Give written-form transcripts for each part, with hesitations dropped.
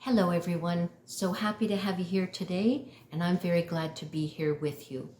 Hello everyone, so happy to have you here today, and I'm very glad to be here with you.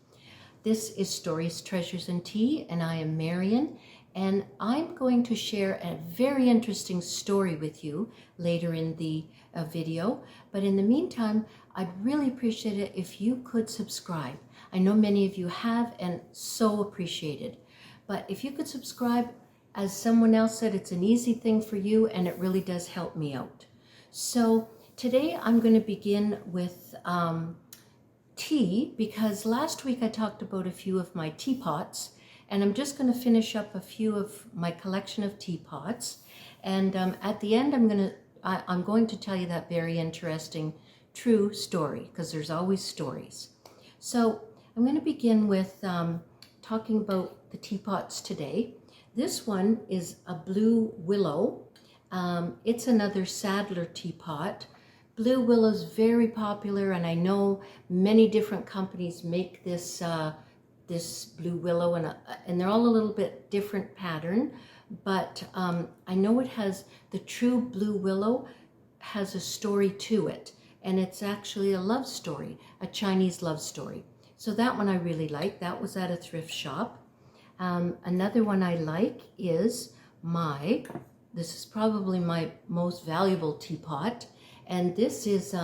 This is Stories, Treasures, and Tea, and I am Marian, and I'm going to share a very interesting story with you later in the video. But in the meantime, I'd really appreciate it if you could subscribe. I know many of you have, and so appreciate it. But if you could subscribe, as someone else said, it's an easy thing for you, and it really does help me out. So today I'm going to begin with tea, because last week I talked about a few of my teapots, and I'm just going to finish up a few of my collection of teapots. And at the end I'm going to tell you that very interesting true story, because there's always stories. So I'm going to begin with talking about the teapots today. This one is a blue willow. It's another Sadler teapot. Blue willow is very popular, and I know many different companies make this this blue willow, and they're all a little bit different pattern. But I know it has, the true blue willow has a story to it, and it's actually a love story, a Chinese love story. So that one I really like. That was at a thrift shop. Another one I like is this is probably my most valuable teapot, and this is,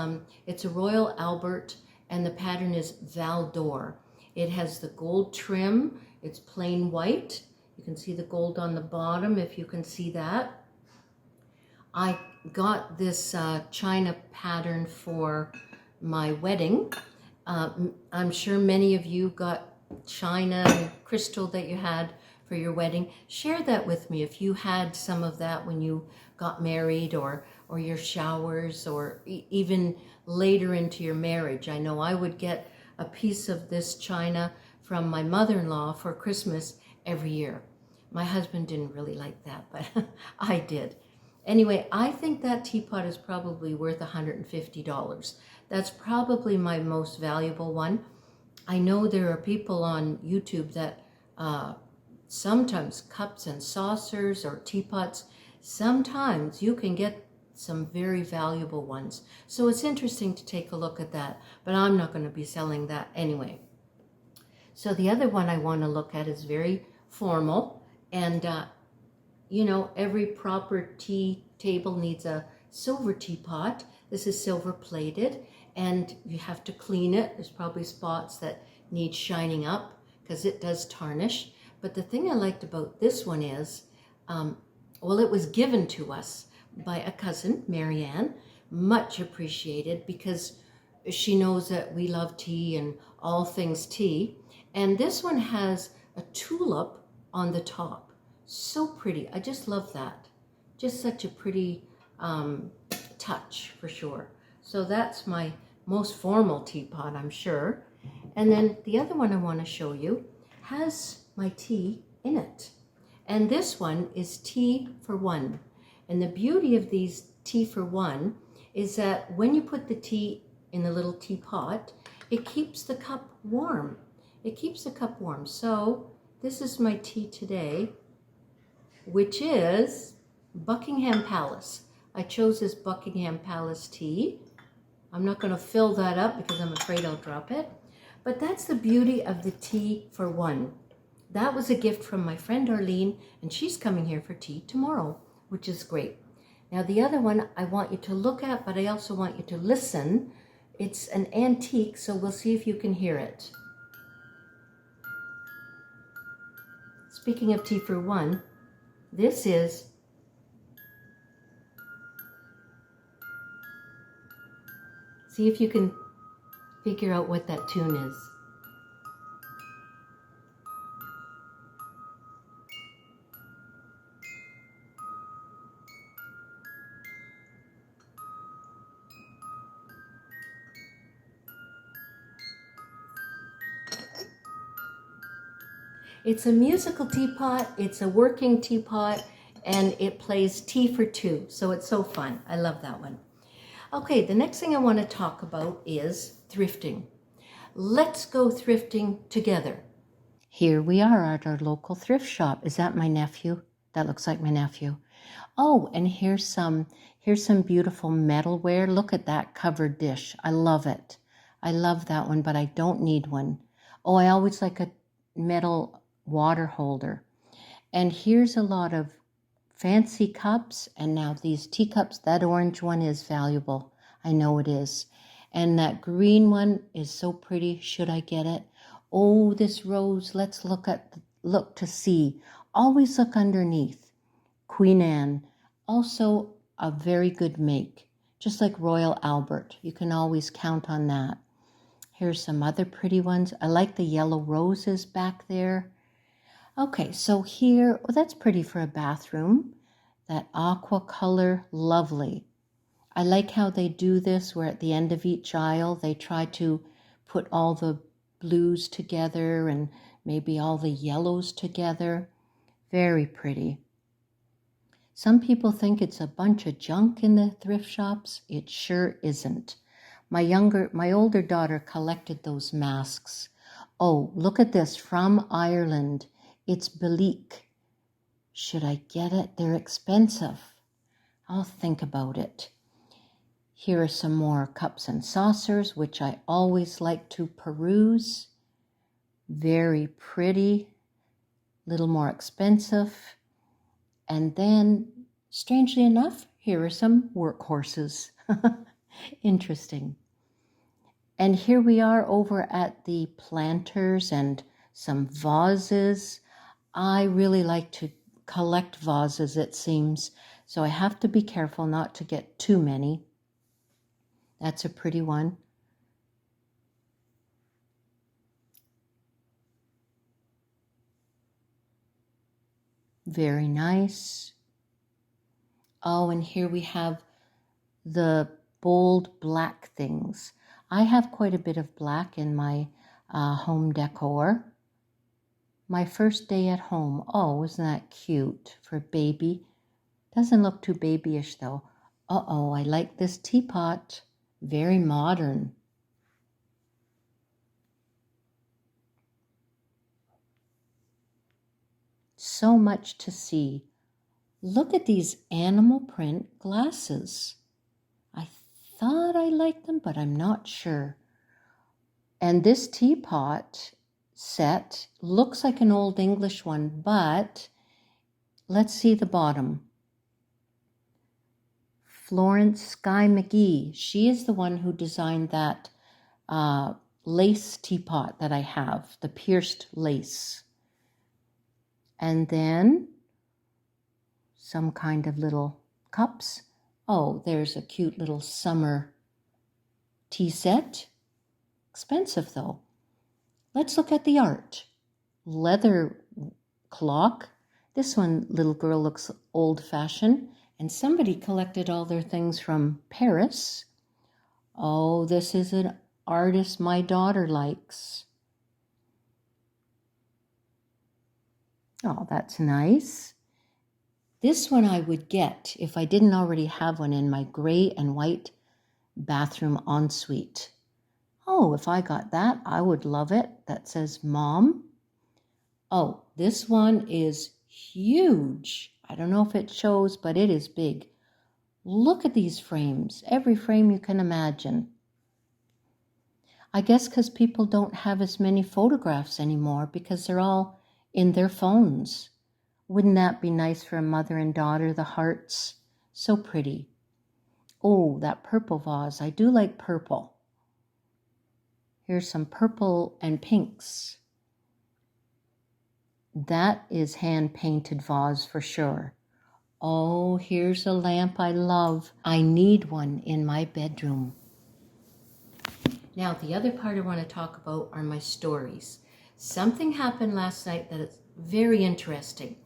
it's a Royal Albert, and the pattern is Val d'Or. It has the gold trim, it's plain white. You can see the gold on the bottom, if you can see that. I got this China pattern for my wedding. I'm sure many of you got China and crystal that you had for your wedding. Share that with me if you had some of that when you got married, or your showers, or even later into your marriage. I know I would get a piece of this china from my mother-in-law for Christmas every year. My husband didn't really like that, but I did. Anyway, I think that teapot is probably worth $150. That's probably my most valuable one. I know there are people on YouTube that sometimes cups and saucers or teapots, sometimes you can get some very valuable ones. So it's interesting to take a look at that, but I'm not going to be selling that anyway. So the other one I want to look at is very formal, and you know, every proper tea table needs a silver teapot. This is silver plated, and you have to clean it. There's probably spots that need shining up because it does tarnish. But the thing I liked about this one is, well, it was given to us by a cousin, Marian, much appreciated, because she knows that we love tea and all things tea. And this one has a tulip on the top. So pretty. I just love that. Just such a pretty touch, for sure. So that's my most formal teapot, I'm sure. And then the other one I want to show you has my tea in it. And this one is tea for one. And the beauty of these tea for one is that when you put the tea in the little teapot, it keeps the cup warm. It keeps the cup warm. So this is my tea today, which is Buckingham Palace. I chose this Buckingham Palace tea. I'm not going to fill that up because I'm afraid I'll drop it. But that's the beauty of the tea for one. That was a gift from my friend Arlene, and she's coming here for tea tomorrow, which is great. Now the other one I want you to look at, but I also want you to listen. It's an antique, so we'll see if you can hear it. Speaking of tea for one, this is see if you can figure out what that tune is. It's a musical teapot, it's a working teapot, and it plays tea for two. So it's so fun. I love that one. Okay, the next thing I want to talk about is thrifting. Let's go thrifting together. Here we are at our local thrift shop. Is that my nephew? That looks like my nephew. Oh, and here's some beautiful metalware. Look at that covered dish. I love it. I love that one, but I don't need one. Oh, I always like a metal water holder. And here's a lot of fancy cups. And now these teacups, that orange one is valuable. I know it is. And that green one is so pretty. Should I get it? Oh, this rose. Let's look to see. Always look underneath. Queen Anne. Also a very good make. Just like Royal Albert. You can always count on that. Here's some other pretty ones. I like the yellow roses back there. Okay, so here, oh, that's pretty for a bathroom. That aqua color, lovely. I like how they do this, where at the end of each aisle, they try to put all the blues together and maybe all the yellows together. Very pretty. Some people think it's a bunch of junk in the thrift shops. It sure isn't. My older daughter collected those masks. Oh, look at this, from Ireland. It's Belique. Should I get it? They're expensive. I'll think about it. Here are some more cups and saucers, which I always like to peruse. Very pretty, little more expensive. And then, strangely enough, here are some workhorses. Interesting. And here we are over at the planters and some vases. I really like to collect vases, it seems, so I have to be careful not to get too many. That's a pretty one. Very nice. Oh, and here we have the bold black things. I have quite a bit of black in my home decor. My first day at home. Oh, isn't that cute for baby? Doesn't look too babyish though. Uh-oh, I like this teapot. Very modern. So much to see. Look at these animal print glasses. I thought I liked them, but I'm not sure. And this teapot set looks like an old English one, but let's see the bottom. Florence Sky McGee. She is the one who designed that lace teapot that I have, the pierced lace. And then some kind of little cups. Oh, there's a cute little summer tea set. Expensive though. Let's look at the art. Leather clock. This one, little girl, looks old-fashioned. And somebody collected all their things from Paris. Oh, this is an artist my daughter likes. Oh, that's nice. This one I would get if I didn't already have one in my gray and white bathroom ensuite. Oh, if I got that, I would love it. That says Mom. Oh, this one is huge. I don't know if it shows, but it is big. Look at these frames. Every frame you can imagine. I guess because people don't have as many photographs anymore because they're all in their phones. Wouldn't that be nice for a mother and daughter, the hearts? So pretty. Oh, that purple vase. I do like purple. Here's some purple and pinks. That is hand-painted vase for sure. Oh, here's a lamp I love. I need one in my bedroom. Now, the other part I want to talk about are my stories. Something happened last night that is very interesting.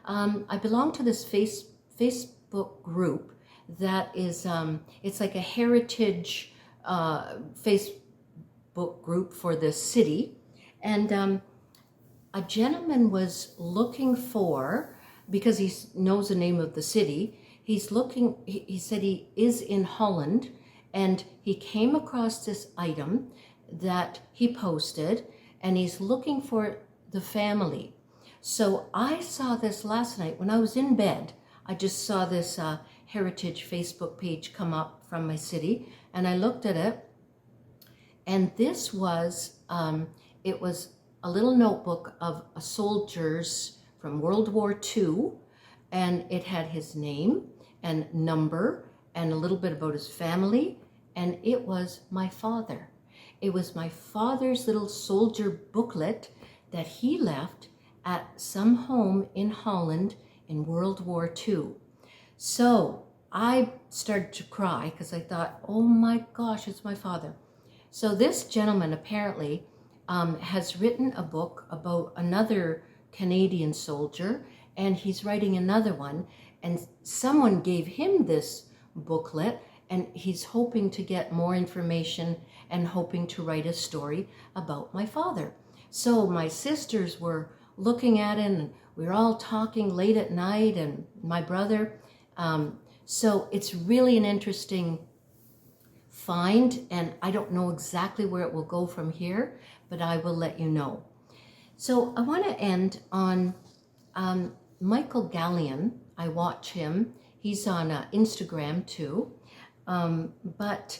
I belong to this Facebook group that is, it's like a heritage Facebook group for the city. And a gentleman was looking for, because he knows the name of the city, he said he is in Holland, and he came across this item that he posted, and he's looking for the family. So I saw this last night when I was in bed. I just saw this Heritage Facebook page come up from my city, and I looked at it, and this was, it was a little notebook of soldiers from World War II, and it had his name and number and a little bit about his family, and it was my father. It was my father's little soldier booklet that he left at some home in Holland in World War II. So I started to cry because I thought, oh my gosh, it's my father. So this gentleman apparently has written a book about another Canadian soldier, and he's writing another one, and someone gave him this booklet, and he's hoping to get more information and hoping to write a story about my father. So my sisters were looking at it, and we were all talking late at night, and my brother. So it's really an interesting find, and I don't know exactly where it will go from here, but I will let you know. So I want to end on Michael Gallion. I watch him. He's on Instagram too, but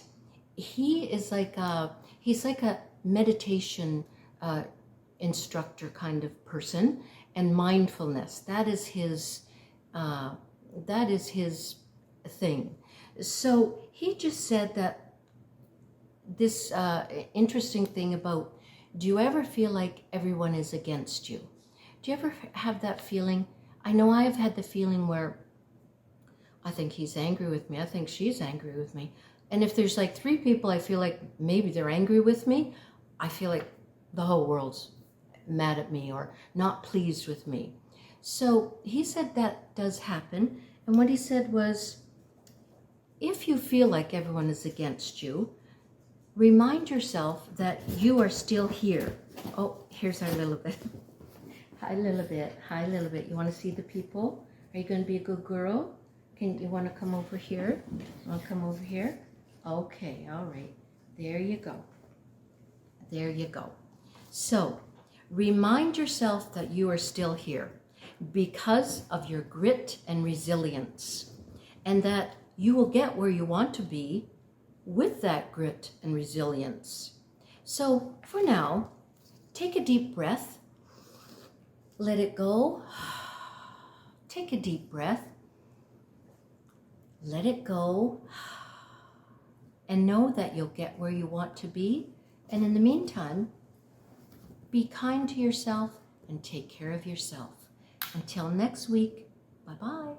he is he's like a meditation instructor kind of person, and mindfulness. That is his thing. So he just said that this interesting thing about, do you ever feel like everyone is against you? Do you ever have that feeling? I know I've had the feeling where I think he's angry with me. I think she's angry with me. And if there's like 3 people, I feel like maybe they're angry with me. I feel like the whole world's mad at me or not pleased with me. So he said that does happen. And what he said was, if you feel like everyone is against you, remind yourself that you are still here. Oh, here's our little bit. Hi, little bit. Hi, little bit. You want to see the people? Are you going to be a good girl? You want to come over here? Want to come over here? Okay, all right. There you go. There you go. So, remind yourself that you are still here because of your grit and resilience, and that you will get where you want to be with that grit and resilience. So for now, take a deep breath, let it go. Take a deep breath, let it go, and know that you'll get where you want to be. And in the meantime, be kind to yourself and take care of yourself. Until next week, bye-bye.